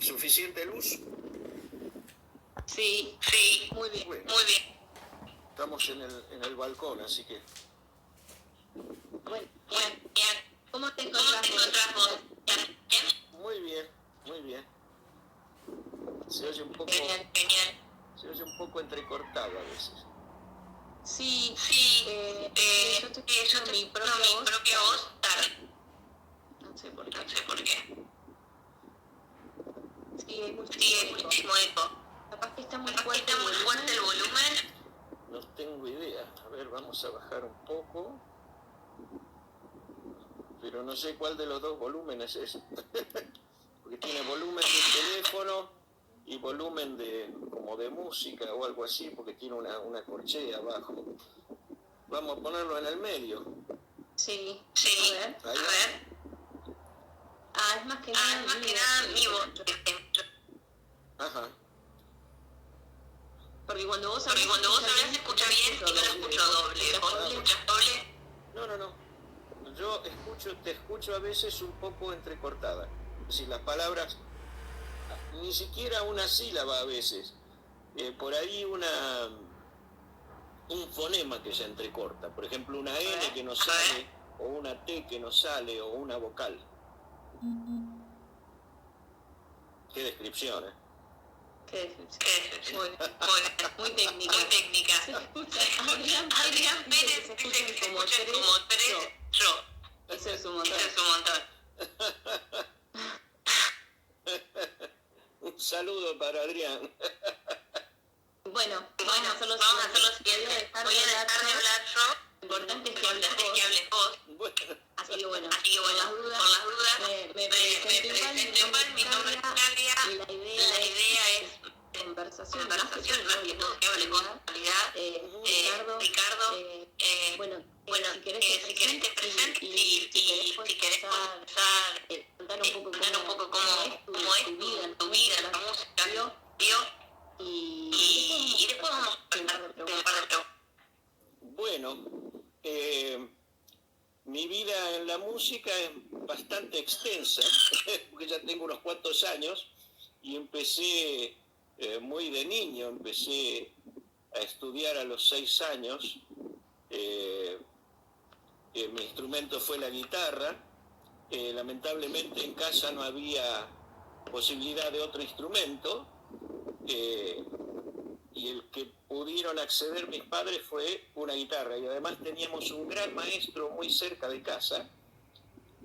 ¿Suficiente luz? Sí, Sí, muy bien. Bueno, muy bien. estamos en el balcón, así que... Bueno, Bien. ¿cómo te ¿Cómo te encontrás vos? ¿Bien? Muy bien, muy bien. Se oye un poco, Genial. se oye un poco entrecortado a veces. Sí, Sí, yo estoy yo escuchando mi propia voz tarde. No sé por qué. No sé por qué. Sí, hay Sí, hay muchísimo eco. Capaz que está muy Capaz que fuerte está muy fuerte el volumen. No tengo idea. A ver, vamos a bajar un poco. Pero no sé cuál de los dos volúmenes es. Porque tiene volumen de teléfono y volumen como de música o algo así, porque tiene una corchea abajo. Vamos a ponerlo en el medio. Sí, Sí, a ver. a ver. Es más que nada mi voz. Ajá. Porque cuando vos Porque cuando vos hablas se escucha bien y no lo escucho doble. ¿Vos lo escuchas doble? No. Yo te escucho a veces un poco entrecortada. Es decir, las palabras, ni siquiera una sílaba a veces. Por ahí un fonema que se entrecorta. Por ejemplo, una N que no sale, o una T que no sale, o una vocal. Qué descripción, ¿eh? Qué descripción. Muy técnica. Se escucha. Adrián Pérez dice que se escuchan como tres yo. Eso es un montón. Un saludo para Adrián. Bueno, vamos a hacer lo siguiente. Voy a dejar de hablar yo. Lo importante es que hables vos. Bueno. Así que bueno, por las dudas, me presento igual, mi nombre es Claudia. La idea es conversación, más que todo que hable con calidad. Ricardo, bueno, si querés te presento y si querés contar un poco cómo es tu vida, la música, y después vamos a hacer un par de preguntas. Bueno, mi vida en la música es bastante extensa, porque ya tengo unos cuantos años y empecé muy de niño, empecé a estudiar a los 6 años. Mi instrumento fue la guitarra. Lamentablemente en casa no había posibilidad de otro instrumento. Y el que pudieron acceder mis padres fue una guitarra, y además teníamos un gran maestro muy cerca de casa,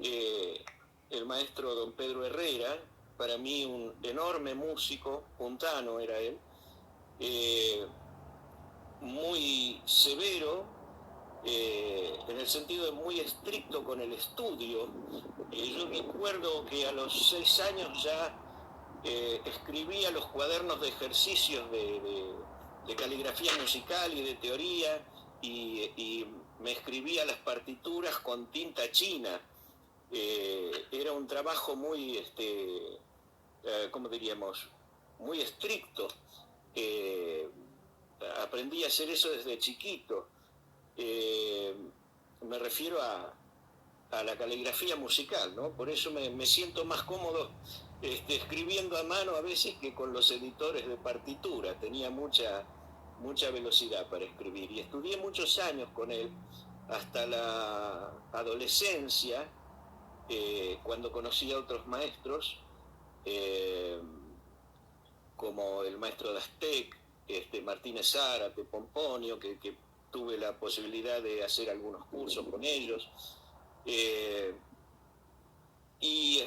el maestro don Pedro Herrera, para mí un enorme músico, puntano era él, muy severo, en el sentido de muy estricto con el estudio. Yo recuerdo que a los 6 años ya escribía los cuadernos de ejercicios de caligrafía musical y de teoría, y me escribía las partituras con tinta china. Era un trabajo muy, ¿cómo diríamos?, muy estricto. Aprendí a hacer eso desde chiquito. Me refiero a la caligrafía musical, ¿no? Por eso me siento más cómodo escribiendo a mano a veces que con los editores de partitura. Tenía mucha velocidad para escribir, y estudié muchos años con él hasta la adolescencia, cuando conocí a otros maestros, como el maestro Dastec, Martínez Zárate, Pomponio, que tuve la posibilidad de hacer algunos cursos con ellos. Y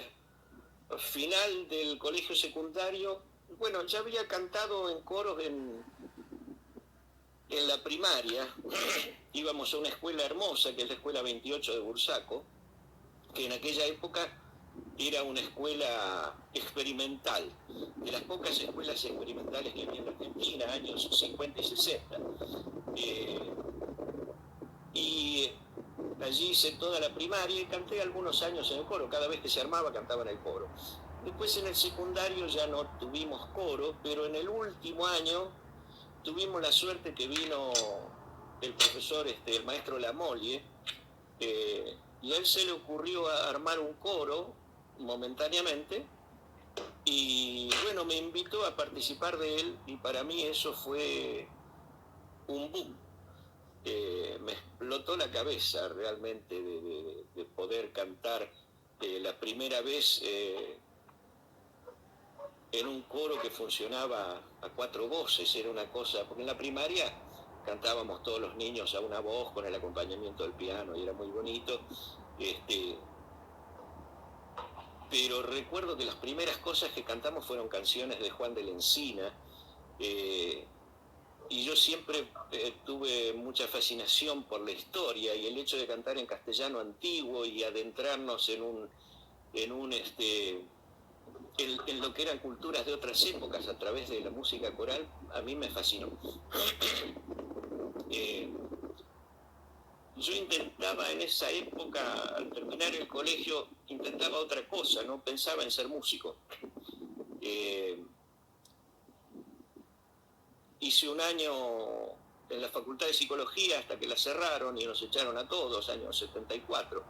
al final del colegio secundario, bueno, ya había cantado en coros en la primaria. Íbamos a una escuela hermosa, que es la Escuela 28 de Bursaco, que en aquella época era una escuela experimental, de las pocas escuelas experimentales que había en Argentina, años 50 y 60. Y allí hice toda la primaria y canté algunos años en el coro. Cada vez que se armaba cantaba en el coro. Después en el secundario ya no tuvimos coro, pero en el último año tuvimos la suerte que vino el profesor, el maestro Lamolle, y a él se le ocurrió armar un coro momentáneamente, Y bueno, me invitó a participar de él y para mí eso fue un boom. Me explotó la cabeza realmente de poder cantar la primera vez en un coro que funcionaba a 4 voces. Era una cosa, porque en la primaria cantábamos todos los niños a una voz con el acompañamiento del piano y era muy bonito. Pero recuerdo que las primeras cosas que cantamos fueron canciones de Juan de la Encina, y yo siempre tuve mucha fascinación por la historia y el hecho de cantar en castellano antiguo y adentrarnos en lo que eran culturas de otras épocas a través de la música coral, a mí me fascinó. Yo intentaba en esa época, al terminar el colegio, intentaba otra cosa, no pensaba en ser músico. Hice un año en la Facultad de Psicología hasta que la cerraron y nos echaron a todos, año 74.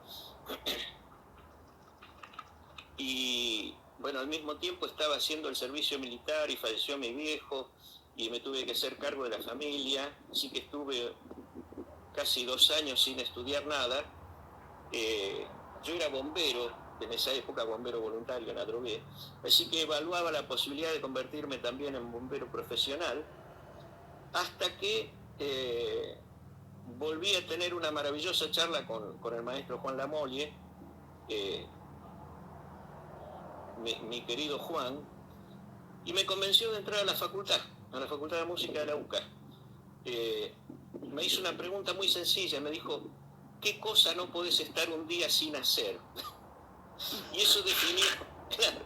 Y bueno, al mismo tiempo estaba haciendo el servicio militar y falleció mi viejo y me tuve que hacer cargo de la familia, así que estuve casi 2 años sin estudiar nada. Yo era bombero, en esa época bombero voluntario en Adrogué, así que evaluaba la posibilidad de convertirme también en bombero profesional, hasta que volví a tener una maravillosa charla con el maestro Juan Lamolle, mi querido Juan, y me convenció de entrar a la Facultad de Música de la UCA. Me hizo una pregunta muy sencilla, me dijo, ¿qué cosa no podés estar un día sin hacer? Y eso definió, claro,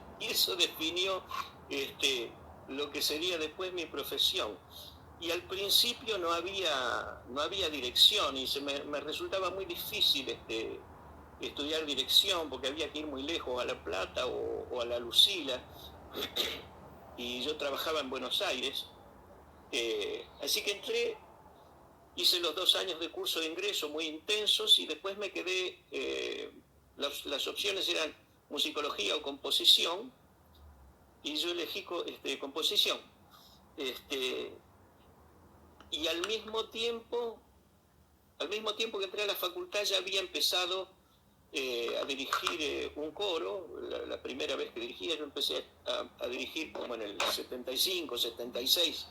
lo que sería después mi profesión. Y al principio no había dirección y me resultaba muy difícil estudiar dirección porque había que ir muy lejos, a La Plata o a La Lucila, y yo trabajaba en Buenos Aires, así que entré, hice los 2 años de curso de ingreso muy intensos y después me quedé, las opciones eran musicología o composición, y yo elegí composición. Y al mismo tiempo que entré a la facultad ya había empezado a dirigir un coro. La primera vez que dirigía, yo empecé a dirigir como en el 75, 76.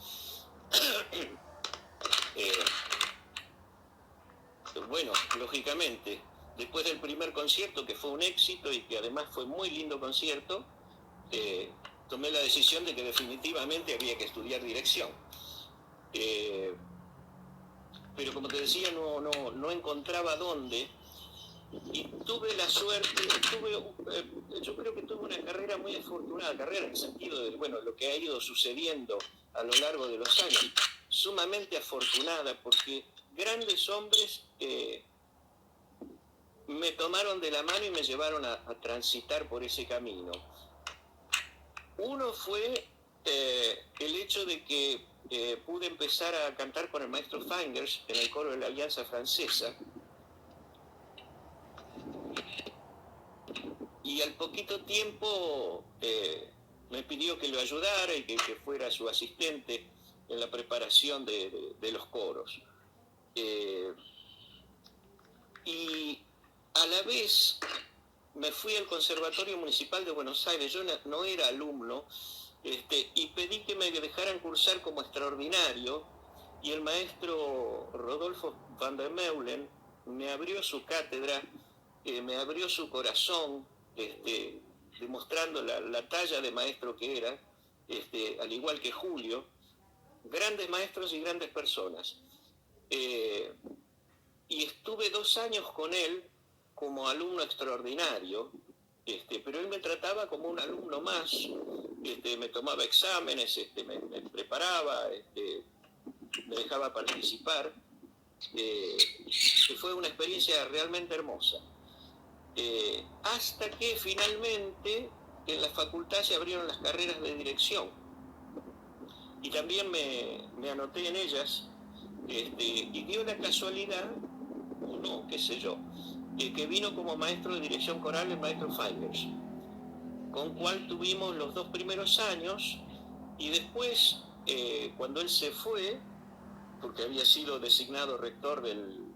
Bueno, lógicamente, después del primer concierto, que fue un éxito y que además fue muy lindo concierto, tomé la decisión de que definitivamente había que estudiar dirección. Pero como te decía, no encontraba dónde, y tuve la suerte, yo creo que tuve una carrera muy afortunada, carrera en el sentido de, bueno, lo que ha ido sucediendo a lo largo de los años, sumamente afortunada, porque grandes hombres me tomaron de la mano y me llevaron a transitar por ese camino. Uno fue el hecho de que pude empezar a cantar con el maestro Fingers en el coro de la Alianza Francesa, y al poquito tiempo me pidió que lo ayudara y que fuera su asistente en la preparación de los coros. Y a la vez me fui al Conservatorio Municipal de Buenos Aires, yo no era alumno, y pedí que me dejaran cursar como extraordinario, y el maestro Rodolfo van der Meulen me abrió su cátedra, me abrió su corazón, demostrando la talla de maestro que era, al igual que Julio, grandes maestros y grandes personas. Y estuve 2 años con él como alumno extraordinario, pero él me trataba como un alumno más, me tomaba exámenes, me preparaba, me dejaba participar, fue una experiencia realmente hermosa. Hasta que finalmente en la facultad se abrieron las carreras de dirección y también me anoté en ellas, y dio la casualidad, o no, qué sé yo, que vino como maestro de dirección coral el maestro Fingers. con cual tuvimos los 2 primeros años, y después, cuando él se fue, porque había sido designado rector del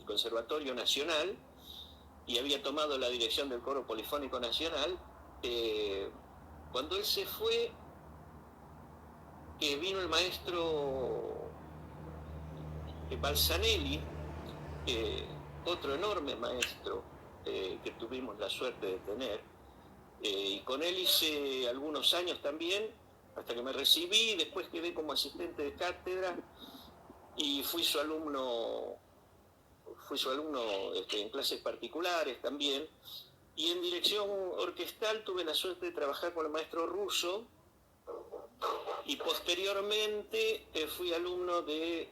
Conservatorio Nacional, y había tomado la dirección del Coro Polifónico Nacional, cuando él se fue, vino el maestro Balsanelli, otro enorme maestro que tuvimos la suerte de tener, y con él hice algunos años también, hasta que me recibí. Después quedé como asistente de cátedra y fui su alumno en clases particulares también, y en dirección orquestal tuve la suerte de trabajar con el maestro Russo, y posteriormente fui alumno de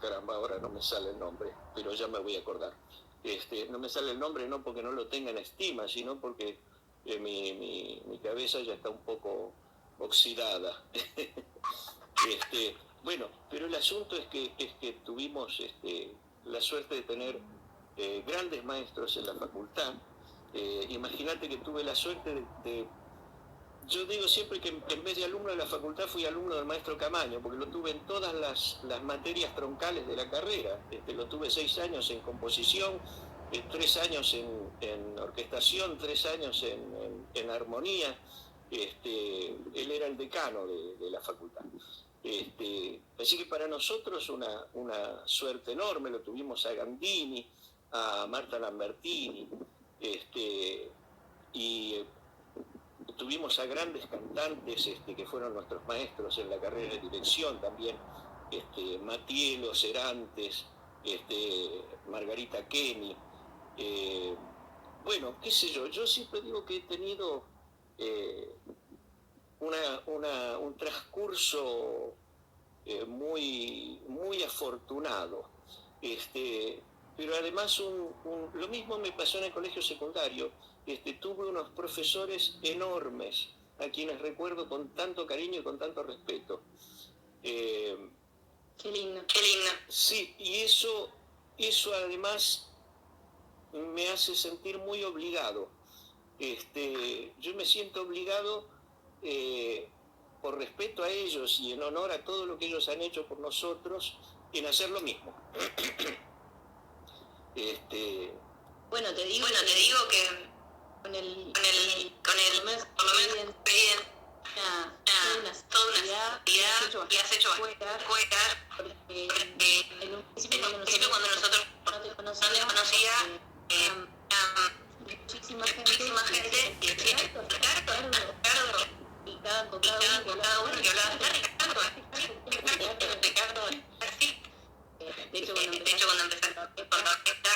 caramba, ahora no me sale el nombre, pero ya me voy a acordar. No me sale el nombre no porque no lo tenga en estima, sino porque mi cabeza ya está un poco oxidada. Bueno, pero el asunto es que tuvimos la suerte de tener grandes maestros en la facultad. Imagínate que tuve la suerte yo digo siempre que en vez de alumno de la facultad fui alumno del maestro Camaño, porque lo tuve en todas las materias troncales de la carrera. Lo tuve 6 años en composición, 3 años en orquestación, 3 años en armonía. Él era el decano de la facultad. Así que para nosotros una suerte enorme. Lo tuvimos a Gandini, a Marta Lambertini, y tuvimos a grandes cantantes que fueron nuestros maestros en la carrera de dirección también, Matielo Serantes, Margarita Kenny. Bueno, qué sé yo siempre digo que he tenido un transcurso muy, muy afortunado, pero además lo mismo me pasó en el colegio secundario. Tuve unos profesores enormes a quienes recuerdo con tanto cariño y con tanto respeto. Qué lindo. Qué lindo. Sí, y eso además me hace sentir muy obligado. Yo me siento obligado por respeto a ellos y en honor a todo lo que ellos han hecho por nosotros, en hacer lo mismo. Bueno, te digo que con el por lo menos bien, toda una actividad y has hecho fuera, porque en un principio cuando nosotros no te no conocía, te conocía, muchísima gente que decía, Ricardo, y cada uno que hablaba, Ricardo, así. De hecho, cuando empezaste con la orquesta,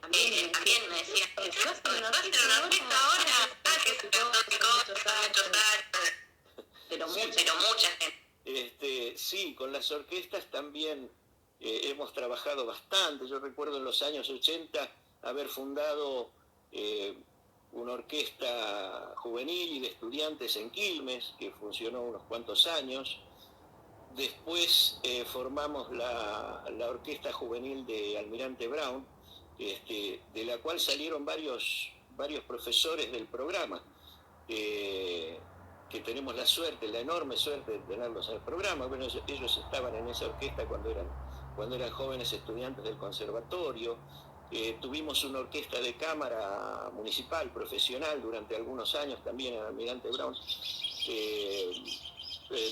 también me decía, ¿vas a una orquesta ahora? Que se tocó muchos años, pero mucha gente. Sí, con las orquestas también hemos trabajado bastante. Yo recuerdo en los años 80 haber fundado una orquesta juvenil y de estudiantes en Quilmes, que funcionó unos cuantos años. Después formamos la orquesta juvenil de Almirante Brown, de la cual salieron varios profesores del programa, que tenemos la enorme suerte de tenerlos en el programa. Bueno, ellos estaban en esa orquesta cuando eran jóvenes estudiantes del conservatorio. Tuvimos una orquesta de cámara municipal, profesional, durante algunos años también en Almirante Brown.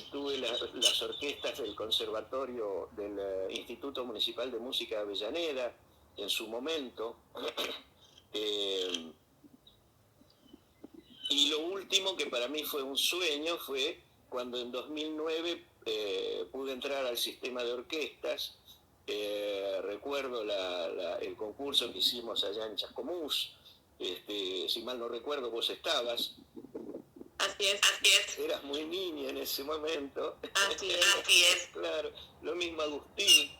Tuve las orquestas del conservatorio del Instituto Municipal de Música de Avellaneda en su momento. Y lo último que para mí fue un sueño fue cuando en 2009 pude entrar al sistema de orquestas. Recuerdo el concurso que hicimos allá en Chascomús. Si mal no recuerdo, vos estabas. Así es. Eras muy niña en ese momento. Así es. Claro, lo mismo Agustín,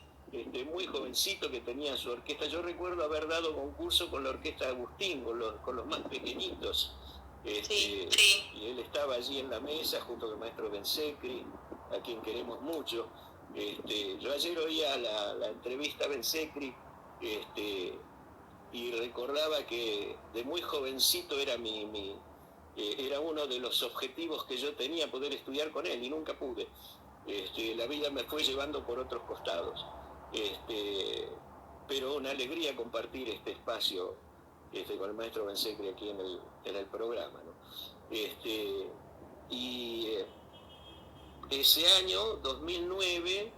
muy jovencito, que tenía su orquesta. Yo recuerdo haber dado concurso con la orquesta de Agustín, con los más pequeñitos. Sí. Y él estaba allí en la mesa junto con el maestro Bensecri, a quien queremos mucho. Yo ayer oía la entrevista a Bensecri Y recordaba que de muy jovencito era era uno de los objetivos que yo tenía, poder estudiar con él, y nunca pude. La vida me fue llevando por otros costados. Pero una alegría compartir este espacio con el maestro Bensecri aquí en el programa, ¿no? Ese año, 2009,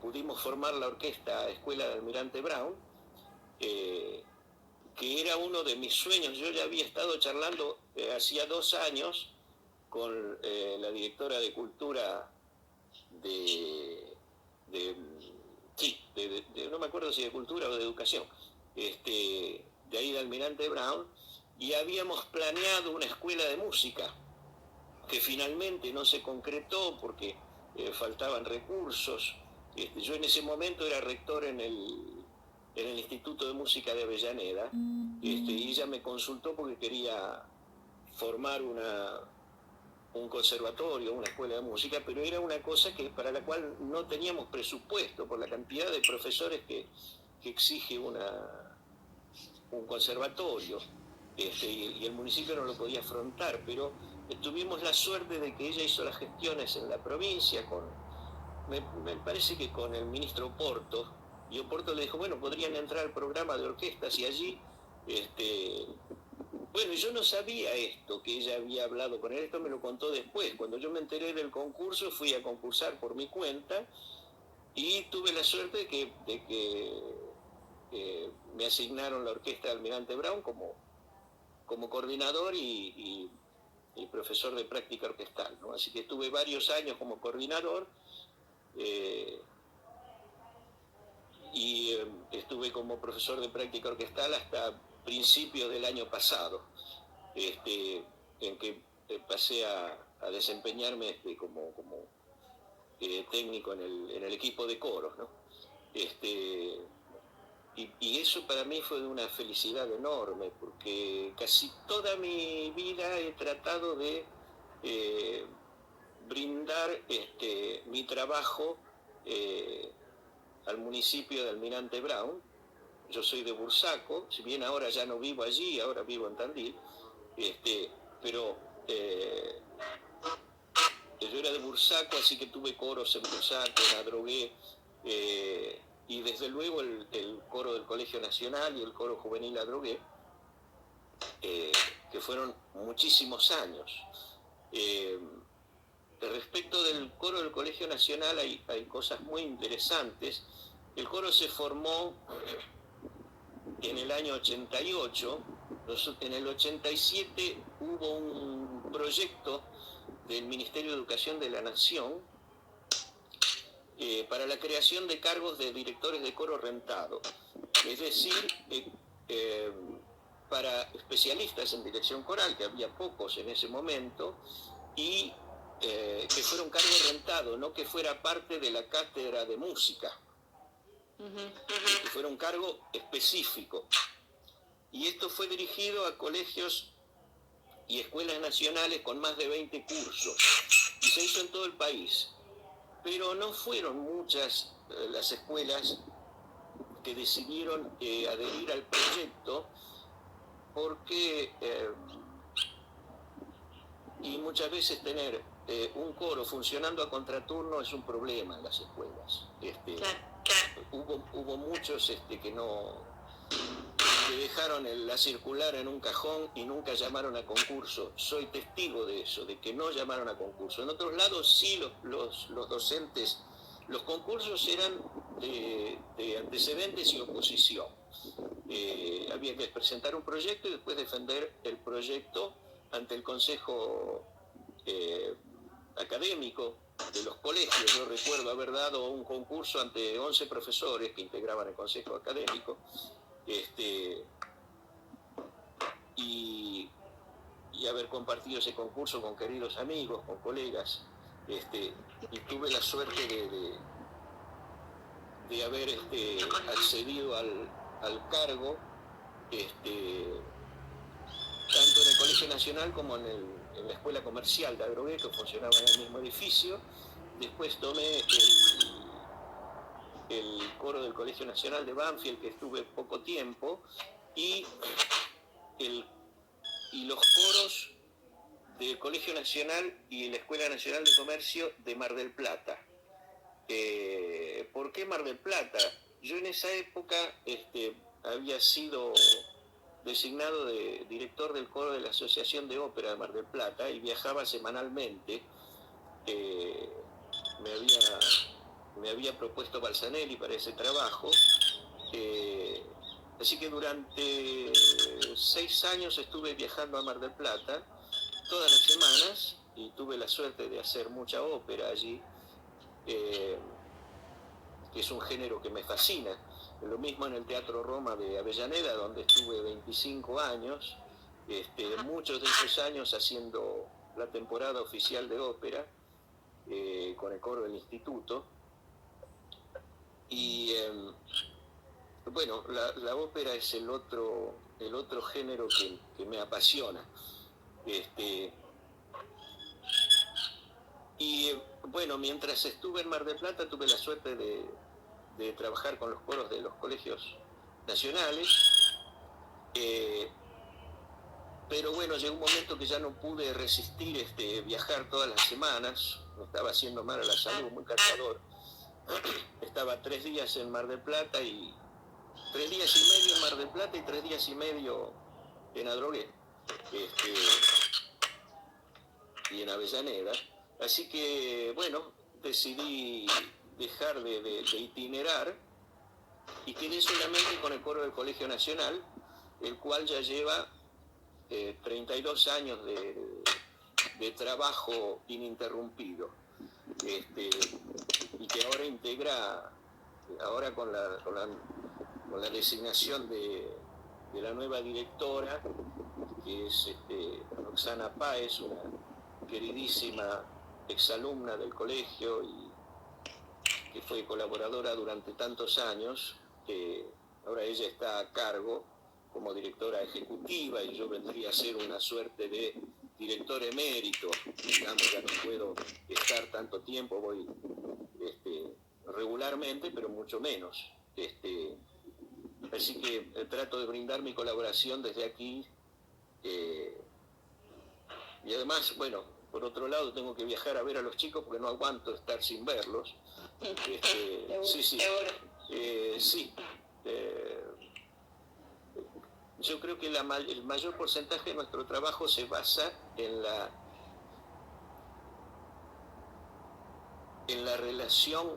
pudimos formar la orquesta Escuela de Almirante Brown, que era uno de mis sueños. Yo ya había estado charlando hacía 2 años con la directora de Cultura no me acuerdo si de Cultura o de Educación, de ahí de Almirante Brown, y habíamos planeado una escuela de música que finalmente no se concretó porque faltaban recursos. Yo en ese momento era rector en el Instituto de Música de Avellaneda, y ella me consultó porque quería formar un conservatorio, una escuela de música, pero era una cosa para la cual no teníamos presupuesto por la cantidad de profesores que exige un conservatorio, y el municipio no lo podía afrontar, pero tuvimos la suerte de que ella hizo las gestiones en la provincia me parece que con el ministro Oporto, y Oporto le dijo, bueno, podrían entrar al programa de orquestas, y allí bueno, yo no sabía esto, que ella había hablado con él, esto me lo contó después. Cuando yo me enteré del concurso, fui a concursar por mi cuenta y tuve la suerte de que me asignaron la orquesta de Almirante Brown como coordinador y profesor de práctica orquestal, ¿no? Así que estuve varios años como coordinador, y estuve como profesor de práctica orquestal hasta principios del año pasado, en que pasé a desempeñarme como técnico en el equipo de coros, ¿no? Y eso para mí fue de una felicidad enorme, porque casi toda mi vida he tratado de brindar mi trabajo al municipio de Almirante Brown. Yo soy de Bursaco, si bien ahora ya no vivo allí, ahora vivo en Tandil, pero yo era de Bursaco, así que tuve coros en Bursaco, en Adrogué, y desde luego el coro del Colegio Nacional y el coro juvenil Adrogué, que fueron muchísimos años. Respecto del coro del Colegio Nacional hay cosas muy interesantes. El coro se formó en el año 88, en el 87 hubo un proyecto del Ministerio de Educación de la Nación para la creación de cargos de directores de coro rentado, es decir, para especialistas en dirección coral, que había pocos en ese momento, y que fuera un cargo rentado, no que fuera parte de la cátedra de música, que fuera un cargo específico. Y esto fue dirigido a colegios y escuelas nacionales con más de 20 cursos, y se hizo en todo el país. Pero no fueron muchas las escuelas que decidieron adherir al proyecto, porque y muchas veces tener un coro funcionando a contraturno es un problema en las escuelas. Hubo muchos que dejaron la circular en un cajón y nunca llamaron a concurso. Soy testigo de eso, de que no llamaron a concurso. En otros lados sí, los docentes, los concursos eran de antecedentes y oposición. Había que presentar un proyecto y después defender el proyecto ante el consejo académico de los colegios. Yo recuerdo haber dado un concurso ante 11 profesores que integraban el consejo académico, y haber compartido ese concurso con queridos amigos, con colegas, y tuve la suerte de haber accedido al cargo, tanto en el Colegio Nacional como en la Escuela Comercial de Adrogué, que funcionaba en el mismo edificio. Después tomé el coro del Colegio Nacional de Banfield, que estuve poco tiempo, y los coros del Colegio Nacional y la Escuela Nacional de Comercio de Mar del Plata. ¿Por qué Mar del Plata? Yo en esa época había sido designado de director del coro de la Asociación de Ópera de Mar del Plata y viajaba semanalmente. Me había propuesto Balsanelli para ese trabajo. Así que durante 6 años estuve viajando a Mar del Plata todas las semanas y tuve la suerte de hacer mucha ópera allí, que es un género que me fascina. Lo mismo en el Teatro Roma de Avellaneda, donde estuve 25 años, muchos de esos años haciendo la temporada oficial de ópera, con el coro del instituto. Y bueno, la ópera es el otro género que me apasiona. Y bueno, mientras estuve en Mar del Plata tuve la suerte de trabajar con los coros de los colegios nacionales, pero bueno, llegó un momento que ya no pude resistir viajar todas las semanas, me estaba haciendo mal a la salud, muy cansador. Estaba 3 días en Mar del Plata y 3 días y medio en Mar del Plata y 3 días y medio en Adrogué y en Avellaneda. Así que bueno, decidí dejar de itinerar y quedé solamente con el coro del Colegio Nacional, el cual ya lleva 32 años de trabajo ininterrumpido, y que ahora integra, ahora con la designación de la nueva directora, que es Roxana Páez, una queridísima exalumna del colegio y que fue colaboradora durante tantos años. Ahora ella está a cargo como directora ejecutiva y yo vendría a ser una suerte de director emérito, digamos, ya no puedo estar tanto tiempo, voy regularmente, pero mucho menos. Así que trato de brindar mi colaboración desde aquí, y además, bueno, por otro lado tengo que viajar a ver a los chicos porque no aguanto estar sin verlos. Sí. Yo creo que el mayor porcentaje de nuestro trabajo se basa en la relación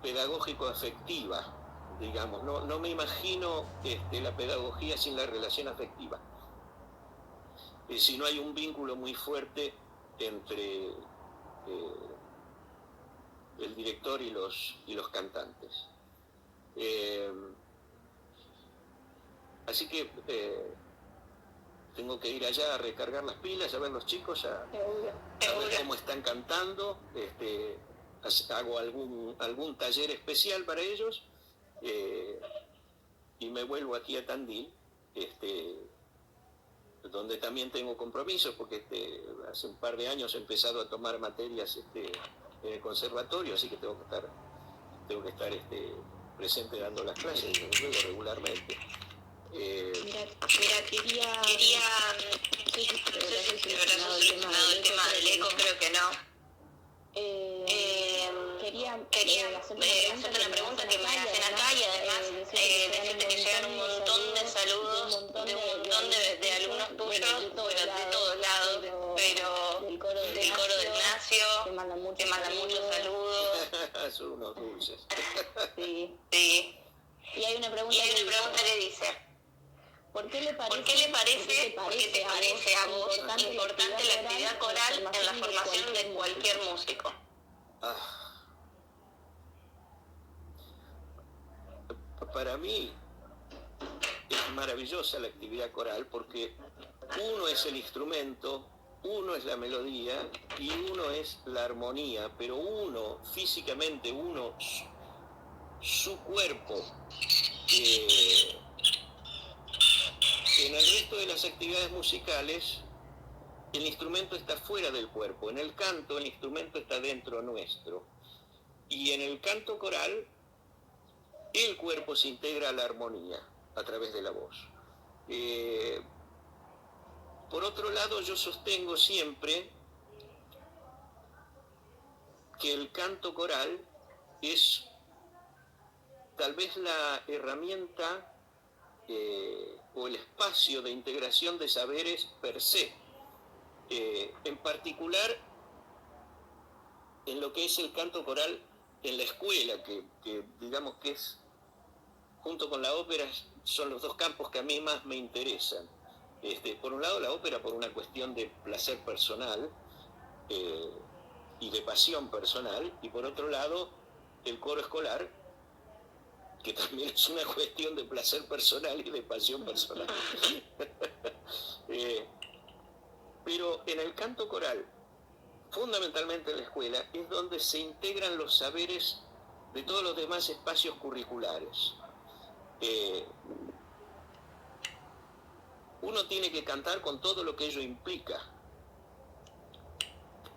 pedagógico-afectiva, digamos. No me imagino la pedagogía sin la relación afectiva. Si no hay un vínculo muy fuerte entre el director y los cantantes. Así que tengo que ir allá a recargar las pilas, a ver los chicos, a ver cómo están cantando. Hago algún taller especial para ellos, y me vuelvo aquí a Tandil, donde también tengo compromisos, porque hace un par de años he empezado a tomar materias en el conservatorio, así que tengo que estar presente dando las clases, luego regularmente. Mira, quería no sé si solucionado el tema del eco, creo que no. Quería hacerte una pregunta que me hacen acá y además decirte que llegan un montón de saludos de alumnos tuyos, de todos lados, pero del coro de Ignacio, te mandan muchos saludos. Son unos dulces. Sí. Y hay una pregunta que dice: ¿Por qué te parece a vos importante la actividad coral en la formación de cualquier músico? Para mí es maravillosa la actividad coral porque uno es el instrumento, uno es la melodía y uno es la armonía, pero uno, físicamente, su cuerpo. En el resto de las actividades musicales, el instrumento está fuera del cuerpo. En el canto, el instrumento está dentro nuestro. Y en el canto coral, el cuerpo se integra a la armonía a través de la voz. Por otro lado, yo sostengo siempre que el canto coral es tal vez la herramienta o el espacio de integración de saberes per se. En particular, en lo que es el canto coral en la escuela, que digamos que es, junto con la ópera, son los dos campos que a mí más me interesan. Por un lado, la ópera por una cuestión de placer personal y de pasión personal, y por otro lado, el coro escolar, que también es una cuestión de placer personal y de pasión personal. Pero en el canto coral, fundamentalmente en la escuela, es donde se integran los saberes de todos los demás espacios curriculares. Uno tiene que cantar con todo lo que ello implica.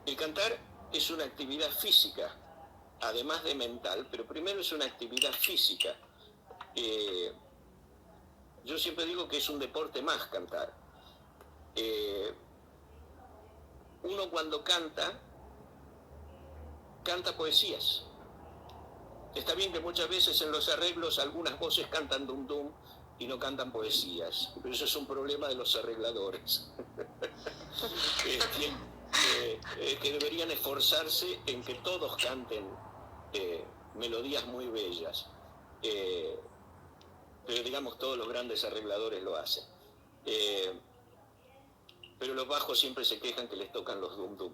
El cantar es una actividad física, además de mental, pero primero es una actividad física. Yo siempre digo que es un deporte más cantar. Uno cuando canta poesías. Está bien que muchas veces en los arreglos algunas voces cantan dum dum y no cantan poesías, pero eso es un problema de los arregladores. Que deberían esforzarse en que todos canten melodías muy bellas. Pero digamos, todos los grandes arregladores lo hacen. Pero los bajos siempre se quejan que les tocan los dum dum.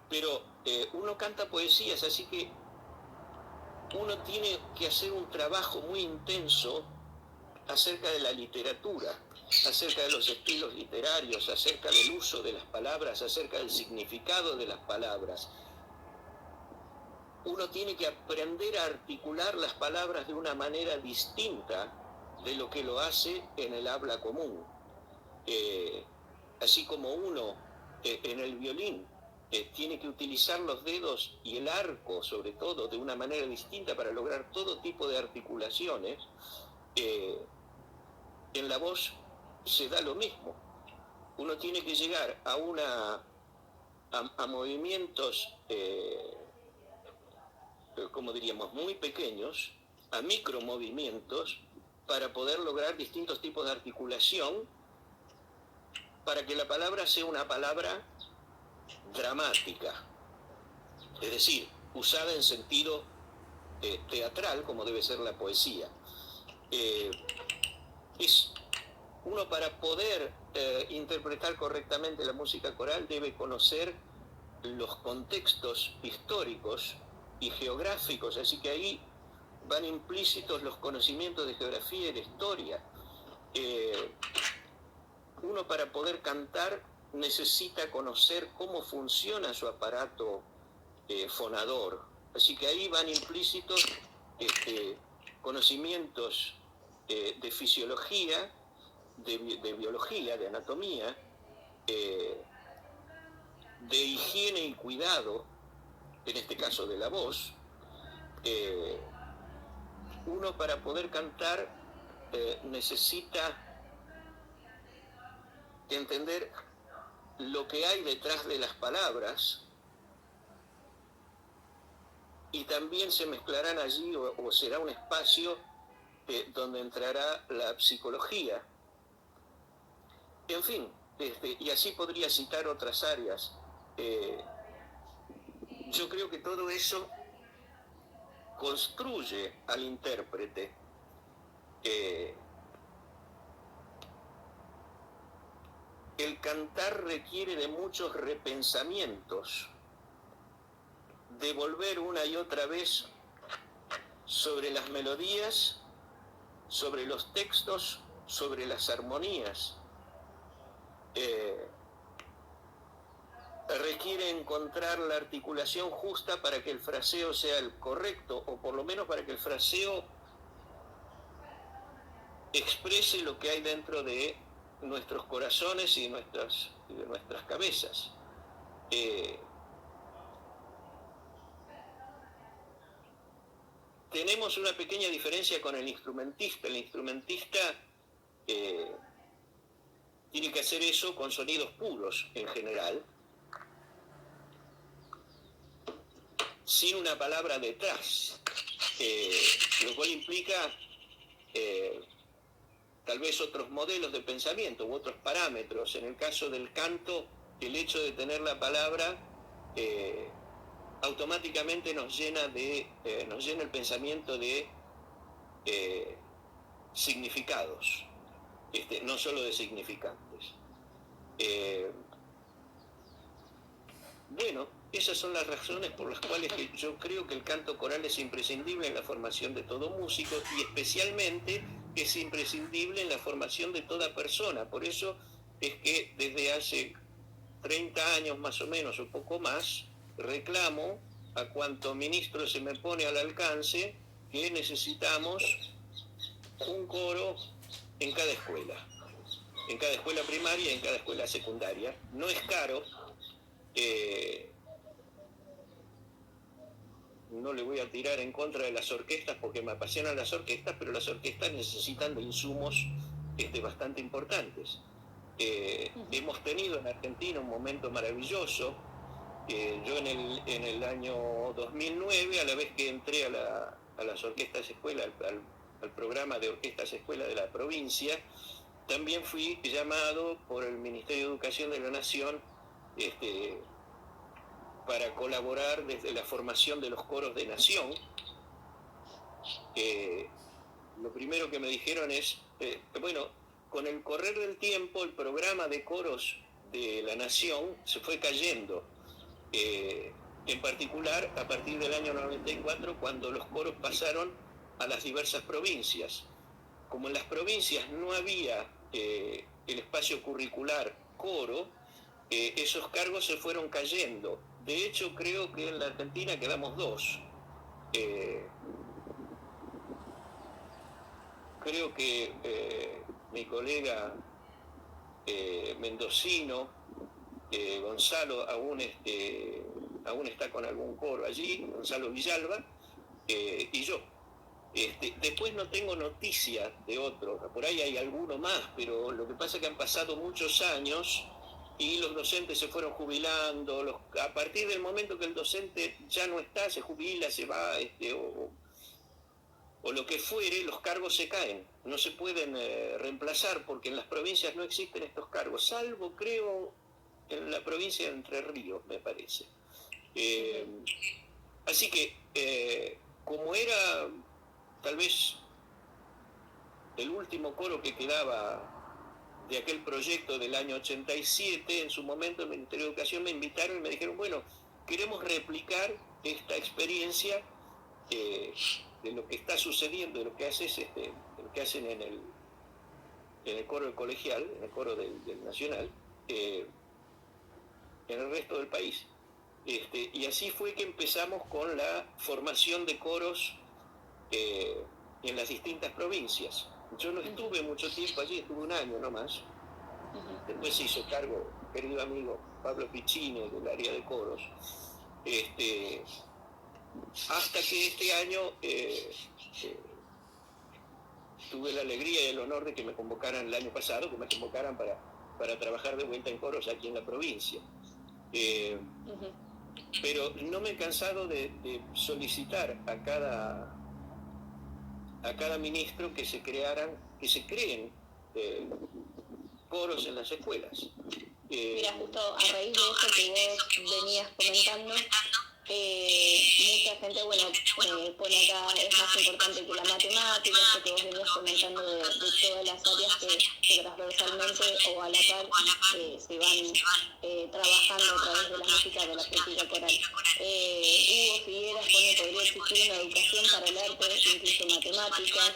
Pero uno canta poesías, así que uno tiene que hacer un trabajo muy intenso acerca de la literatura, acerca de los estilos literarios, acerca del uso de las palabras, acerca del significado de las palabras. Uno tiene que aprender a articular las palabras de una manera distinta de lo que lo hace en el habla común. Así como uno en el violín tiene que utilizar los dedos y el arco, sobre todo, de una manera distinta para lograr todo tipo de articulaciones, en la voz se da lo mismo. Uno tiene que llegar a movimientos, como diríamos, muy pequeños, a micromovimientos, para poder lograr distintos tipos de articulación, para que la palabra sea una palabra dramática, es decir, usada en sentido teatral, como debe ser la poesía. Uno, para poder interpretar correctamente la música coral, debe conocer los contextos históricos y geográficos, así que ahí van implícitos los conocimientos de geografía y de historia. Uno, para poder cantar, necesita conocer cómo funciona su aparato fonador, así que ahí van implícitos conocimientos de fisiología, de biología, de anatomía, de higiene y cuidado, en este caso de la voz. Uno, para poder cantar, necesita entender lo que hay detrás de las palabras, y también se mezclarán allí, o será un espacio donde entrará la psicología. En fin, y así podría citar otras áreas. Yo creo que todo eso construye al intérprete. El cantar requiere de muchos repensamientos, de volver una y otra vez sobre las melodías, sobre los textos, sobre las armonías. Requiere encontrar la articulación justa para que el fraseo sea el correcto, o por lo menos para que el fraseo exprese lo que hay dentro de nuestros corazones y de nuestras cabezas. tenemos una pequeña diferencia con el instrumentista. El instrumentista tiene que hacer eso con sonidos puros en general, sin una palabra detrás, lo cual implica tal vez otros modelos de pensamiento u otros parámetros. En el caso del canto, el hecho de tener la palabra automáticamente nos llena el pensamiento de significados, no solo de significantes. Bueno, esas son las razones por las cuales yo creo que el canto coral es imprescindible en la formación de todo músico, y especialmente es imprescindible en la formación de toda persona. Por eso es que desde hace 30 años más o menos, o poco más, reclamo a cuanto ministro se me pone al alcance que necesitamos un coro en cada escuela primaria y en cada escuela secundaria. No es caro, no le voy a tirar en contra de las orquestas porque me apasionan las orquestas, pero las orquestas necesitan de insumos bastante importantes. Hemos tenido en Argentina un momento maravilloso. Yo en el año 2009, a la vez que entré a las orquestas escuela, al programa de orquestas escuela de la provincia, también fui llamado por el Ministerio de Educación de la Nación para colaborar desde la formación de los coros de Nación. Lo primero que me dijeron es, bueno, con el correr del tiempo el programa de coros de la Nación se fue cayendo, en particular a partir del año 94, cuando los coros pasaron a las diversas provincias. Como en las provincias no había el espacio curricular coro, esos cargos se fueron cayendo. De hecho, creo que en la Argentina quedamos dos. Creo que mi colega mendocino, Gonzalo, aún está con algún coro allí, Gonzalo Villalba, y yo. Después no tengo noticia de otro, por ahí hay alguno más, pero lo que pasa es que han pasado muchos años y los docentes se fueron jubilando. A partir del momento que el docente ya no está, se jubila, se va, o lo que fuere, los cargos se caen, no se pueden reemplazar, porque en las provincias no existen estos cargos, salvo creo en la provincia de Entre Ríos, me parece. Así que como era tal vez el último coro que quedaba de aquel proyecto del año 87, en su momento el Ministerio de Educación me invitaron y me dijeron, bueno, queremos replicar esta experiencia de lo que está sucediendo, de lo que hacen en el coro del colegial, en el coro del nacional, en el resto del país. Y así fue que empezamos con la formación de coros en las distintas provincias. Yo no estuve mucho tiempo allí, estuve un año nomás. Después se hizo cargo, querido amigo Pablo Piccini, del área de coros. Hasta que este año tuve la alegría y el honor de que me convocaran el año pasado, que me convocaran para trabajar de vuelta en coros aquí en la provincia. Pero no me he cansado de solicitar a cada ministro que se creen coros en las escuelas. Mira, justo a raíz de eso que vos venías comentando, mucha gente, pone acá, es más importante que la matemática, esto que vos venías comentando de todas las áreas que transversalmente o a la par se van trabajando a través de la música, de la práctica coral. Hugo Figueras pone, podría existir una educación para el arte, incluso matemáticas.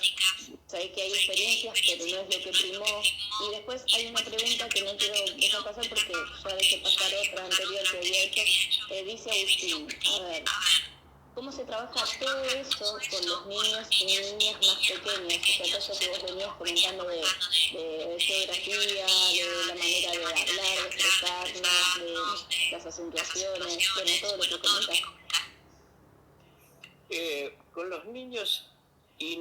Sabés que hay experiencias, pero no es lo que primó. Y después hay una pregunta que no quiero dejar pasar porque ya dejé pasar otra anterior que había hecho. Dice Agustín, a ver, ¿cómo se trabaja todo eso con los niños y niñas más pequeños? O sea, todo eso que vos venías comentando de geografía, de la manera de hablar, de expresarnos, de las acentuaciones, todo lo que comentas. con los niños y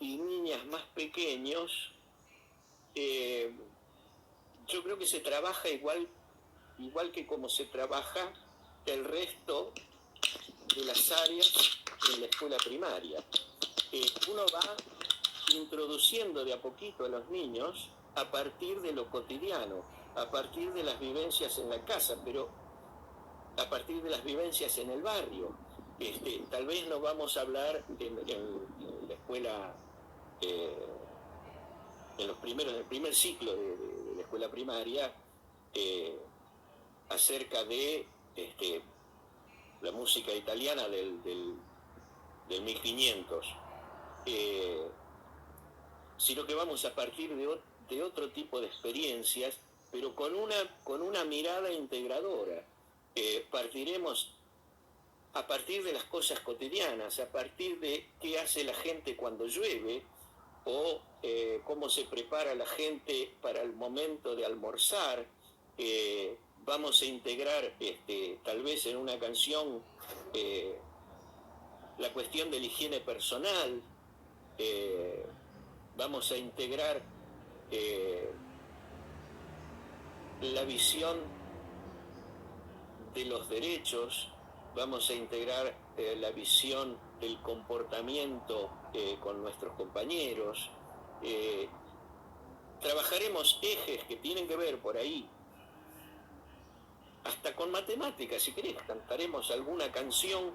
niñas más pequeños, yo creo que se trabaja igual que como se trabaja el resto de las áreas en la escuela primaria. Uno va introduciendo de a poquito a los niños a partir de lo cotidiano, a partir de las vivencias en la casa, pero a partir de las vivencias en el barrio. Tal vez no vamos a hablar en la escuela, en el primer ciclo de la escuela primaria, acerca de la música italiana del 1500, sino que vamos a partir de otro tipo de experiencias, pero con una mirada integradora. Partiremos a partir de las cosas cotidianas, a partir de qué hace la gente cuando llueve, o cómo se prepara la gente para el momento de almorzar. Vamos a integrar tal vez en una canción la cuestión de la higiene personal. Vamos a integrar la visión de los derechos, vamos a integrar la visión del comportamiento con nuestros compañeros. Trabajaremos ejes que tienen que ver por ahí, hasta con matemáticas, si querés, cantaremos alguna canción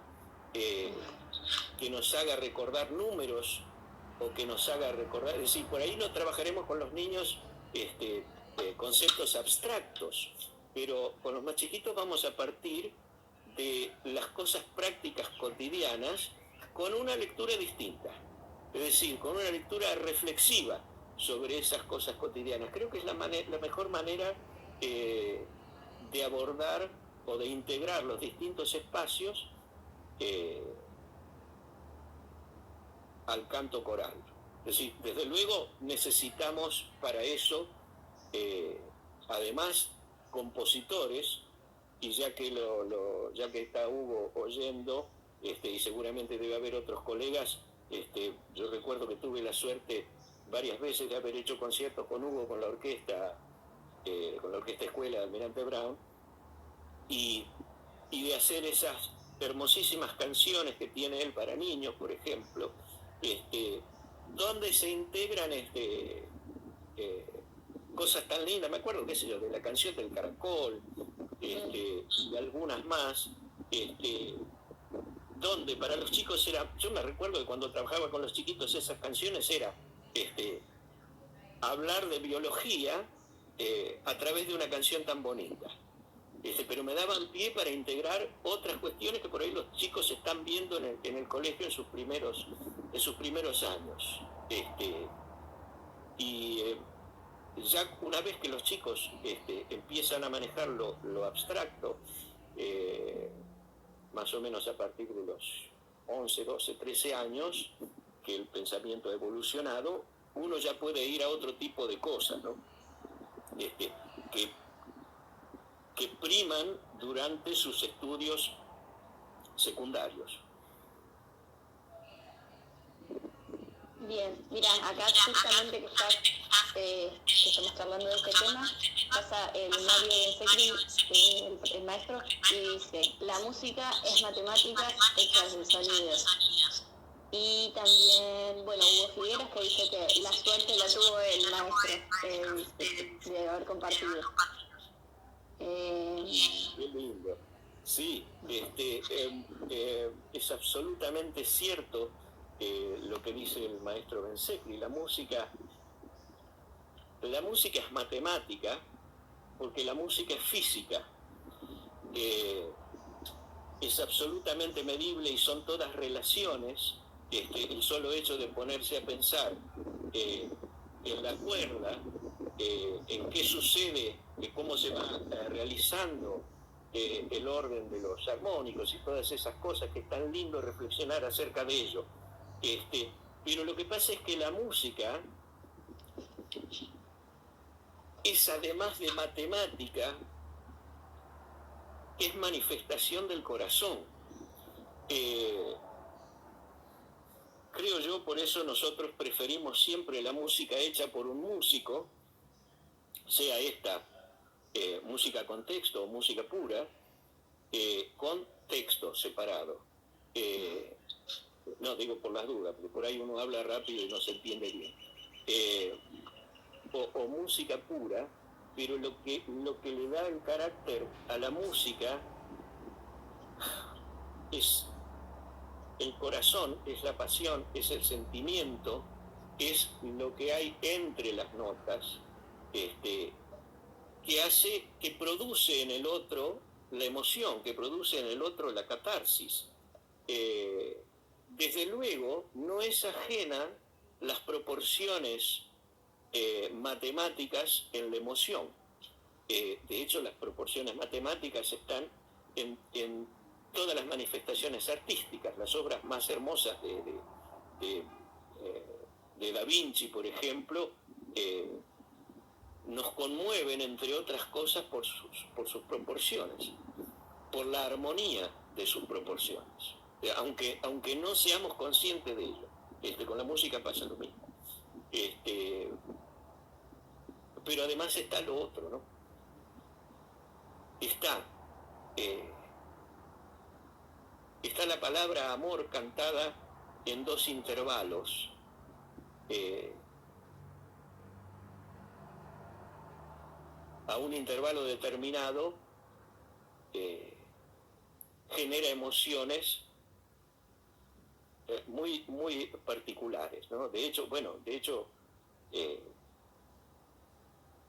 que nos haga recordar números, o que nos haga recordar, es decir, por ahí no trabajaremos con los niños conceptos abstractos, pero con los más chiquitos vamos a partir de las cosas prácticas cotidianas con una lectura distinta, es decir, con una lectura reflexiva sobre esas cosas cotidianas. Creo que es la mejor manera de abordar o de integrar los distintos espacios al canto coral. Es decir, desde luego necesitamos para eso, además, compositores, y ya que está Hugo oyendo, y seguramente debe haber otros colegas, yo recuerdo que tuve la suerte varias veces de haber hecho conciertos con Hugo, con la orquesta escuela de Almirante Brown, y de hacer esas hermosísimas canciones que tiene él para niños, por ejemplo, donde se integran cosas tan lindas. Me acuerdo, qué sé yo, de la canción del caracol, y algunas más, donde para los chicos era, yo me recuerdo que cuando trabajaba con los chiquitos esas canciones era hablar de biología a través de una canción tan bonita. Pero me daban pie para integrar otras cuestiones que por ahí los chicos están viendo en el colegio en sus primeros años. Ya una vez que los chicos empiezan a manejar lo abstracto, más o menos a partir de los 11, 12, 13 años, que el pensamiento ha evolucionado, uno ya puede ir a otro tipo de cosas, ¿no? Que priman durante sus estudios secundarios. Bien, mira, acá justamente que estamos hablando de este tema, pasa el Mario Bencecli, el maestro, y dice: la música es matemáticas hechas de sonidos. Y también, bueno, Hugo Figueras, que dice que la suerte la tuvo el maestro de haber compartido. Qué lindo. Sí, es absolutamente cierto lo que dice el maestro Bencecli. La música es matemática, porque la música es física, es absolutamente medible y son todas relaciones. El solo hecho de ponerse a pensar en la cuerda, en qué sucede, cómo se va realizando el orden de los armónicos y todas esas cosas, que es tan lindo reflexionar acerca de ello. Pero lo que pasa es que la música es, además de matemática, es manifestación del corazón. creo yo, por eso nosotros preferimos siempre la música hecha por un músico, sea esta música con texto o música pura, con texto separado. No digo por las dudas, porque por ahí uno habla rápido y no se entiende bien. O música pura, pero lo que le da el carácter a la música es el corazón, es la pasión, es el sentimiento, es lo que hay entre las notas, que hace, que produce en el otro la emoción, que produce en el otro la catarsis. Desde luego, no es ajena las proporciones matemáticas en la emoción. De hecho, las proporciones matemáticas están en todas las manifestaciones artísticas. Las obras más hermosas de Da Vinci, por ejemplo, nos conmueven, entre otras cosas, por sus proporciones, por la armonía de sus proporciones, aunque no seamos conscientes de ello. Con la música pasa lo mismo. Pero además está lo otro, ¿no? Está la palabra amor cantada en dos intervalos. A un intervalo determinado genera emociones muy, muy particulares, ¿no? De hecho,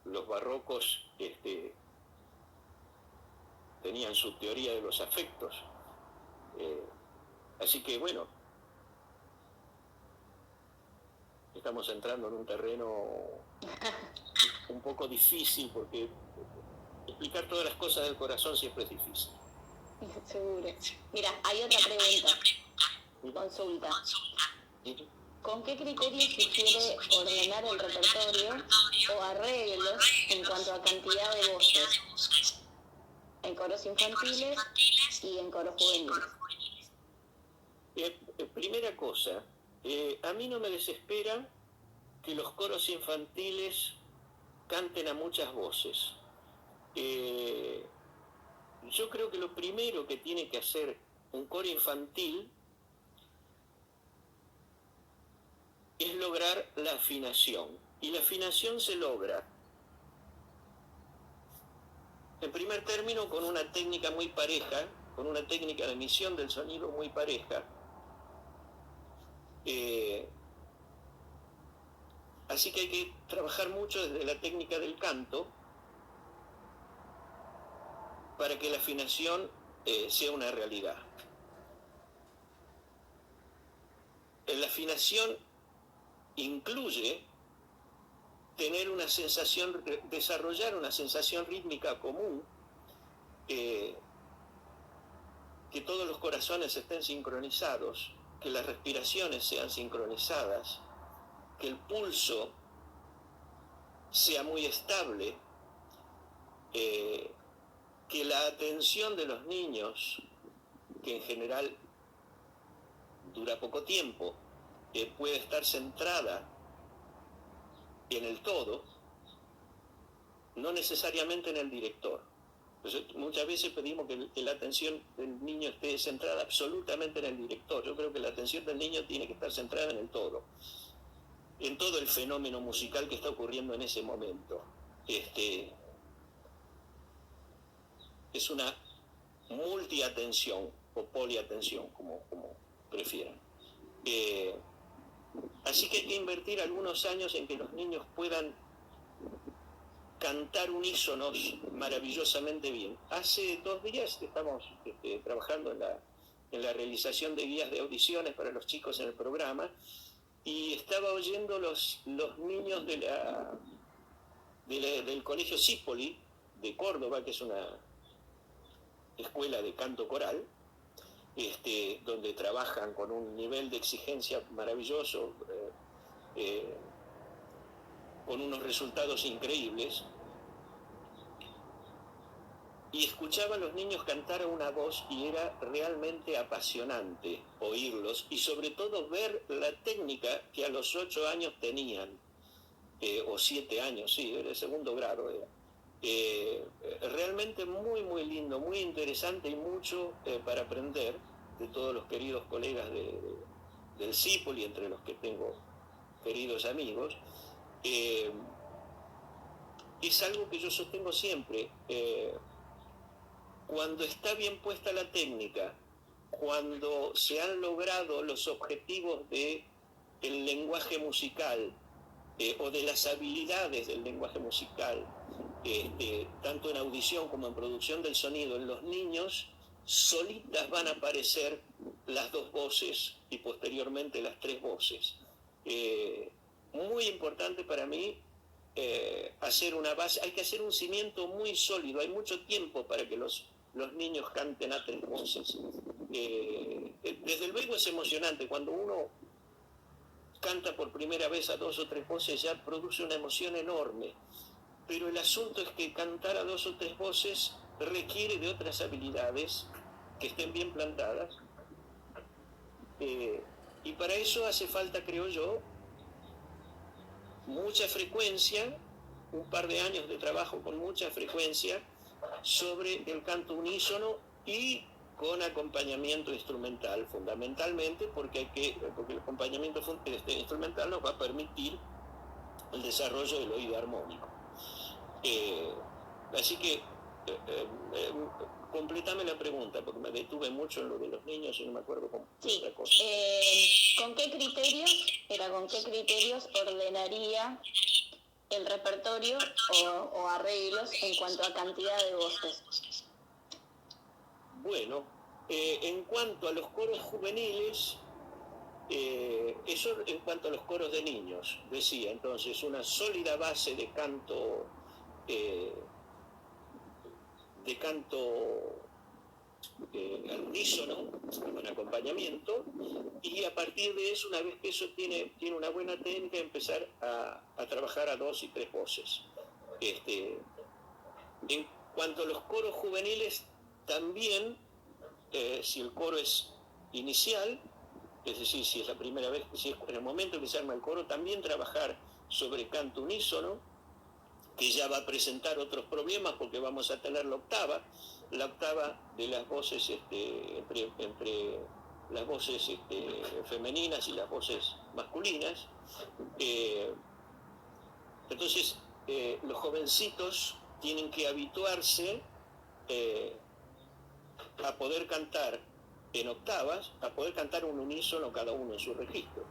los barrocos tenían su teoría de los afectos. Así que, bueno, estamos entrando en un terreno un poco difícil, porque explicar todas las cosas del corazón siempre es difícil. Seguro. Mira, hay otra pregunta. Consulta. ¿Con qué criterios sugiere ordenar el repertorio o arreglos en cuanto a cantidad de voces en coros infantiles y en coros juveniles? Primera cosa, a mí no me desespera que los coros infantiles canten a muchas voces. Yo creo que lo primero que tiene que hacer un coro infantil es lograr la afinación. Y la afinación se logra, en primer término, con una técnica muy pareja, con una técnica de emisión del sonido muy pareja. Así que hay que trabajar mucho desde la técnica del canto para que la afinación sea una realidad. La afinación incluye tener una sensación, desarrollar una sensación rítmica común, que todos los corazones estén sincronizados, que las respiraciones sean sincronizadas, que el pulso sea muy estable, que la atención de los niños, que en general dura poco tiempo, puede estar centrada en el todo, no necesariamente en el director. Entonces, muchas veces pedimos que la atención del niño esté centrada absolutamente en el director. Yo creo que la atención del niño tiene que estar centrada en el todo, en todo el fenómeno musical que está ocurriendo en ese momento. Es una multiatención o poliatención, como prefieran. Así que hay que invertir algunos años en que los niños puedan cantar unísonos maravillosamente bien. Hace 2 días estamos trabajando en la realización de guías de audiciones para los chicos en el programa, y estaba oyendo los niños del Colegio Cipoli de Córdoba, que es una escuela de canto coral, donde trabajan con un nivel de exigencia maravilloso, con unos resultados increíbles. y escuchaba a los niños cantar a una voz y era realmente apasionante oírlos y sobre todo ver la técnica que a los 8 años tenían, o 7 años, sí, era el segundo grado era. Realmente muy muy lindo, muy interesante y mucho para aprender de todos los queridos colegas del CIPOL y entre los que tengo queridos amigos. Es algo que yo sostengo siempre. Cuando está bien puesta la técnica, cuando se han logrado los objetivos del lenguaje musical o de las habilidades del lenguaje musical, tanto en audición como en producción del sonido, en los niños solitas van a aparecer las 2 voces y posteriormente las 3 voces. Muy importante para mí hacer una base, hay que hacer un cimiento muy sólido, hay mucho tiempo para que los niños canten a 3 voces. Desde luego es emocionante, cuando uno canta por primera vez a 2 o 3 voces ya produce una emoción enorme, pero el asunto es que cantar a 2 o 3 voces requiere de otras habilidades que estén bien plantadas, y para eso hace falta, creo yo, mucha frecuencia, un par de años de trabajo con mucha frecuencia sobre el canto unísono y con acompañamiento instrumental, fundamentalmente porque el acompañamiento instrumental nos va a permitir el desarrollo del oído armónico. Así que completame la pregunta, porque me detuve mucho en lo de los niños y no me acuerdo cómo. Sí. Otra cosa. ¿Con qué criterios ordenaría el repertorio o arreglos en cuanto a cantidad de voces? Bueno, en cuanto a los coros juveniles, eso en cuanto a los coros de niños, decía, entonces una sólida base de canto al unísono, con acompañamiento, y a partir de eso, una vez que eso tiene una buena técnica, empezar a trabajar a 2 y 3 voces. En cuanto a los coros juveniles, también, si el coro es inicial, es decir, si es la primera vez, si es en el momento que se arma el coro, también trabajar sobre canto unísono, que ya va a presentar otros problemas porque vamos a tener la octava de las voces entre las voces femeninas y las voces masculinas. Entonces, los jovencitos tienen que habituarse a poder cantar en octavas, a poder cantar un unísono cada uno en su registro.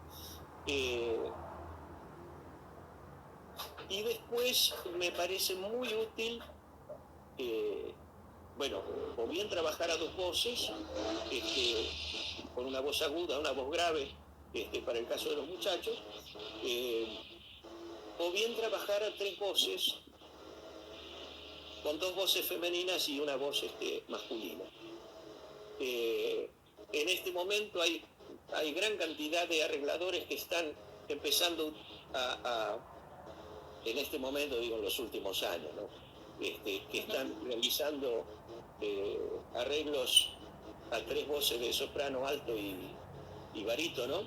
Y después me parece muy útil, o bien trabajar a 2 voces, con una voz aguda, una voz grave, para el caso de los muchachos, o bien trabajar a 3 voces, con 2 voces femeninas y una voz masculina. En este momento hay gran cantidad de arregladores que están empezando en este momento, digo, en los últimos años, ¿no? Que están realizando arreglos a 3 voces de soprano, alto y barítono.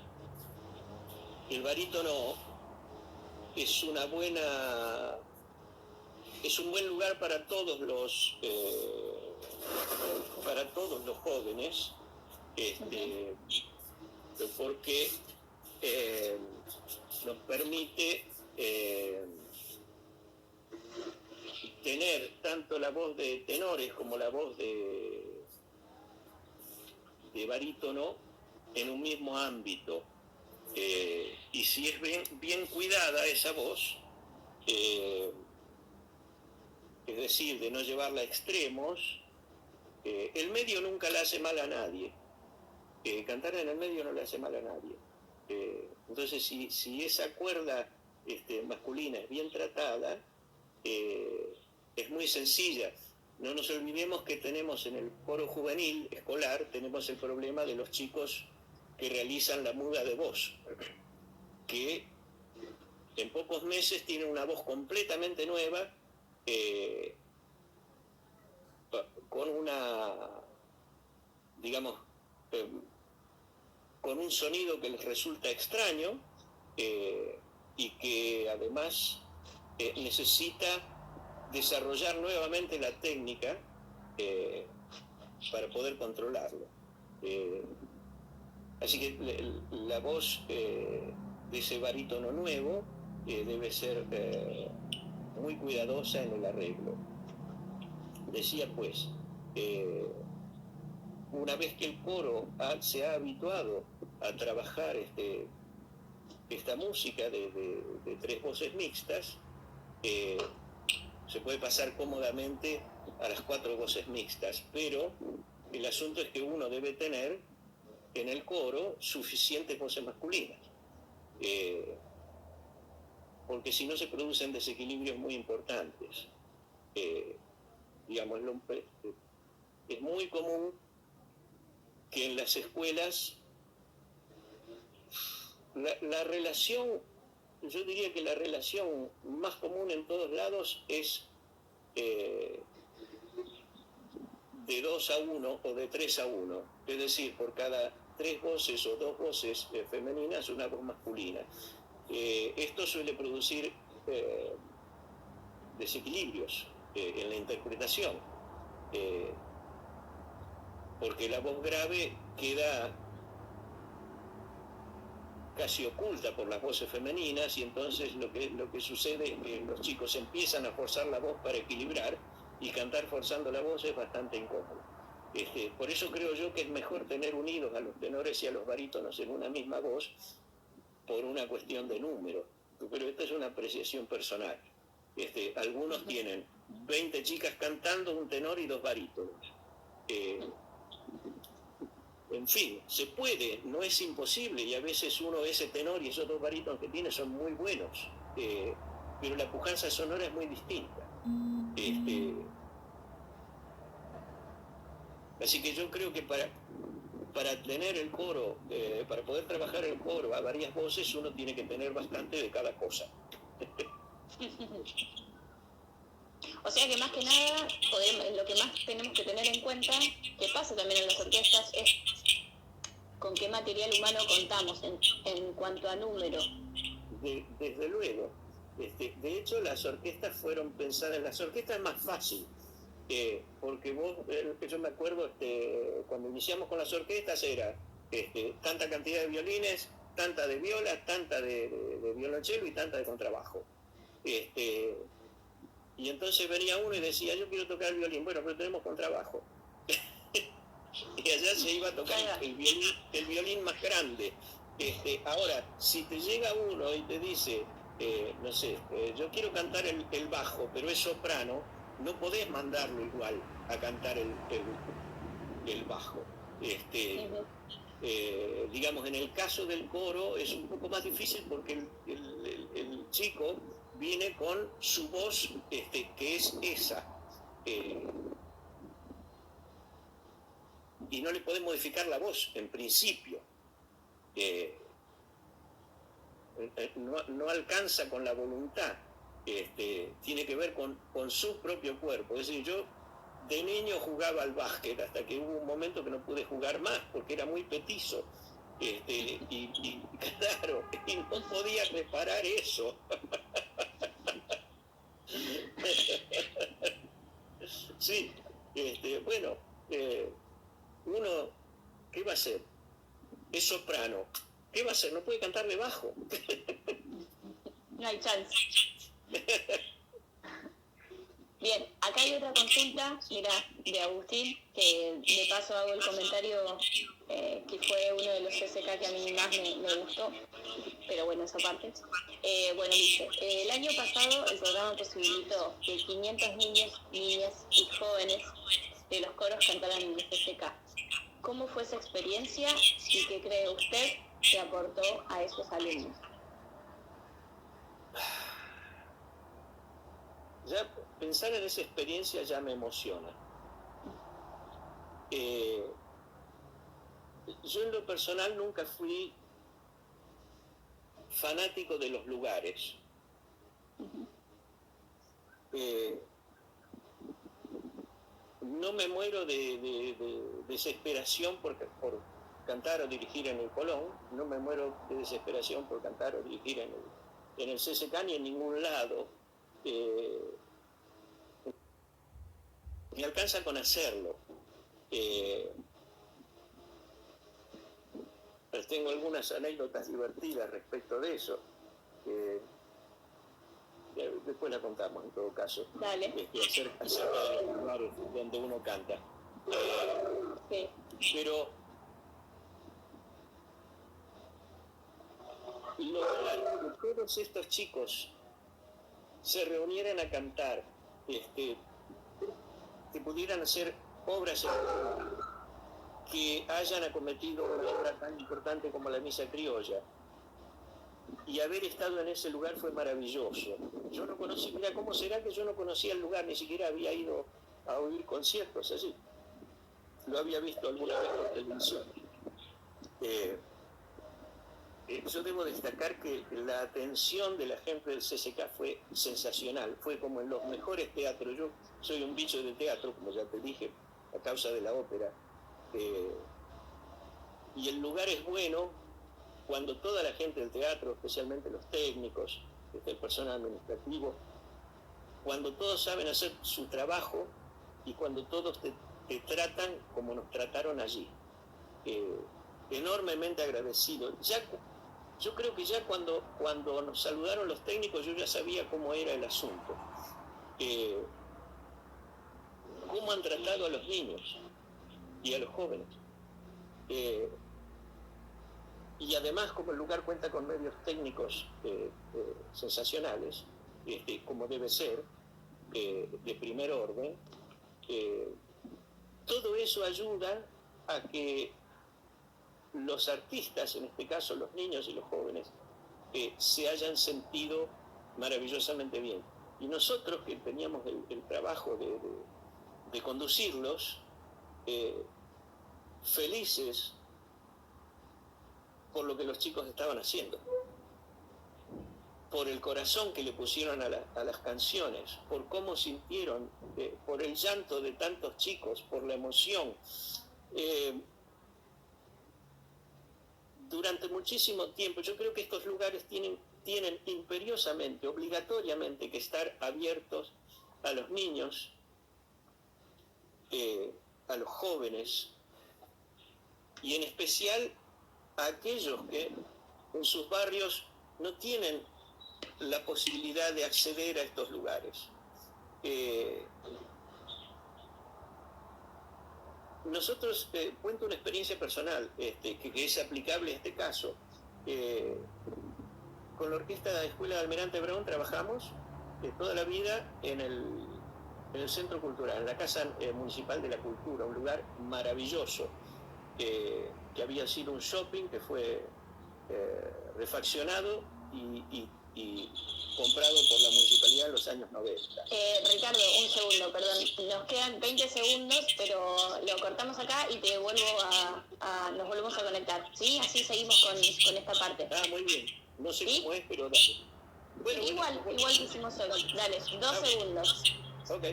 El barítono es un buen lugar para todos los jóvenes, porque nos permite tener tanto la voz de tenores como la voz de barítono en un mismo ámbito, y si es bien cuidada esa voz, es decir, de no llevarla a extremos, el medio nunca le hace mal a nadie. Cantar en el medio no le hace mal a nadie. Entonces, si esa cuerda masculina es bien tratada, es muy sencilla. No nos olvidemos que tenemos en el coro juvenil escolar, tenemos el problema de los chicos que realizan la muda de voz, que en pocos meses tienen una voz completamente nueva, con una, digamos, con un sonido que les resulta extraño y que además necesita desarrollar nuevamente la técnica para poder controlarlo. Así que la voz de ese barítono nuevo debe ser muy cuidadosa en el arreglo. Decía pues, una vez que el coro se ha habituado a trabajar esta música de tres voces mixtas, se puede pasar cómodamente a las 4 voces mixtas, pero el asunto es que uno debe tener en el coro suficientes voces masculinas, porque si no se producen desequilibrios muy importantes. Digamos, es muy común que en las escuelas la relación, yo diría que la relación más común en todos lados es de 2-1 o de 3-1, es decir, por cada 3 voces o 2 voces femeninas, una voz masculina. Esto suele producir desequilibrios en la interpretación, porque la voz grave queda casi oculta por las voces femeninas, y entonces lo que sucede es que los chicos empiezan a forzar la voz para equilibrar, y cantar forzando la voz es bastante incómodo. Por eso creo yo que es mejor tener unidos a los tenores y a los barítonos en una misma voz, por una cuestión de número, pero esta es una apreciación personal. Algunos tienen 20 chicas cantando, un tenor y 2 barítonos. En fin, se puede, no es imposible, y a veces ese tenor y esos 2 barítonos que tiene son muy buenos, pero la pujanza sonora es muy distinta. Así que yo creo que para tener el coro, para poder trabajar el coro a varias voces, uno tiene que tener bastante de cada cosa. O sea que más que nada, lo que más tenemos que tener en cuenta, que pasa también en las orquestas, es con qué material humano contamos en cuanto a número. Desde luego. De hecho, las orquestas fueron pensadas, las orquestas es más fácil, porque yo me acuerdo, cuando iniciamos con las orquestas era tanta cantidad de violines, tanta de viola, tanta de violonchelo y tanta de contrabajo. Y entonces venía uno y decía, yo quiero tocar el violín, bueno, pero tenemos contrabajo. Y allá se iba a tocar el violín más grande. Ahora, si te llega uno y te dice, no sé, yo quiero cantar el bajo, pero es soprano, no podés mandarlo igual a cantar el bajo. Digamos, en el caso del coro es un poco más difícil, porque el chico viene con su voz, que es esa. Y no le podés modificar la voz, en principio. No alcanza con la voluntad. Tiene que ver con su propio cuerpo. Es decir, yo de niño jugaba al básquet hasta que hubo un momento que no pude jugar más porque era muy petizo. Y claro, y no podía reparar eso. Sí, bueno, uno, ¿qué va a hacer? Es soprano. ¿Qué va a hacer? No puede cantar de bajo. No hay chance. Bien, acá hay otra consulta, mira, de Agustín, que de paso hago el comentario, que fue uno de los CCK que a mí más me gustó, pero bueno, esa parte. Bueno, dice, el año pasado el programa posibilitó que 500 niños, niñas y jóvenes de los coros cantaran en el CCK. ¿Cómo fue esa experiencia y qué cree usted que aportó a esos alumnos? Ya pensar en esa experiencia ya me emociona. Yo en lo personal nunca fui fanático de los lugares. no me muero de desesperación por cantar o dirigir en el Colón, no me muero de desesperación por cantar o dirigir en el CCK ni en ningún lado. Me alcanza con hacerlo. Pero tengo algunas anécdotas divertidas respecto de eso. Después la contamos en todo caso. Dale. Acerca de los lugares donde uno canta. Sí. Pero lograr que todos estos chicos se reunieran a cantar, que pudieran hacer obras que hayan acometido una obra tan importante como la Misa Criolla, y haber estado en ese lugar fue maravilloso. Yo no conocí, mira, ¿cómo será que yo no conocía el lugar? Ni siquiera había ido a oír conciertos allí. Lo había visto alguna vez por televisión. Yo debo destacar que la atención de la gente del CCK fue sensacional, fue como en los mejores teatros. Yo soy un bicho de teatro, como ya te dije, a causa de la ópera, y el lugar es bueno cuando toda la gente del teatro, especialmente los técnicos, el personal administrativo, cuando todos saben hacer su trabajo y cuando todos te tratan como nos trataron allí. Enormemente agradecido. Yo creo que ya cuando nos saludaron los técnicos yo ya sabía cómo era el asunto. Cómo han tratado a los niños y a los jóvenes. Y además, como el lugar cuenta con medios técnicos sensacionales, como debe ser, de primer orden, todo eso ayuda a que los artistas, en este caso los niños y los jóvenes, se hayan sentido maravillosamente bien. Y nosotros que teníamos el trabajo de conducirlos, felices por lo que los chicos estaban haciendo, por el corazón que le pusieron a las canciones, por cómo sintieron, por el llanto de tantos chicos, por la emoción. Durante muchísimo tiempo, yo creo que estos lugares tienen imperiosamente, obligatoriamente que estar abiertos a los niños, a los jóvenes, y en especial a aquellos que en sus barrios no tienen la posibilidad de acceder a estos lugares. Nosotros, cuento una experiencia personal que es aplicable a este caso. Con la Orquesta de la Escuela de Almirante Brown trabajamos toda la vida en el Centro Cultural, en la Casa Municipal de la Cultura, un lugar maravilloso, que había sido un shopping que fue refaccionado y comprado por la municipalidad en los años 90. Ricardo, un segundo, perdón. Nos quedan 20 segundos, pero lo cortamos acá y te vuelvo nos volvemos a conectar, ¿sí? Así seguimos con esta parte. Muy bien. No sé ¿sí? cómo es, pero dale. Bueno, igual que hicimos hoy. Dale, 2 segundos. Ok.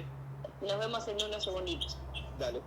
Nos vemos en unos segunditos. Dale.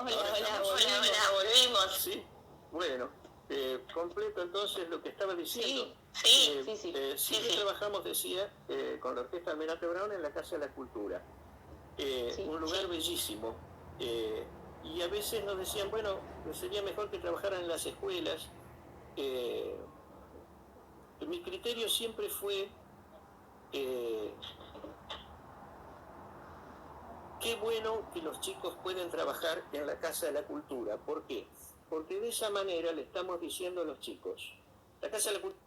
Hola, volvimos. Sí, bueno, completo entonces lo que estaba diciendo. Sí. Trabajamos, decía, con la Orquesta Almirante Brown en la Casa de la Cultura. Un lugar bellísimo. Y a veces nos decían, bueno, sería mejor que trabajaran en las escuelas. Mi criterio siempre fue qué bueno que los chicos pueden trabajar en la Casa de la Cultura. ¿Por qué? Porque de esa manera le estamos diciendo a los chicos, la Casa de la Cultura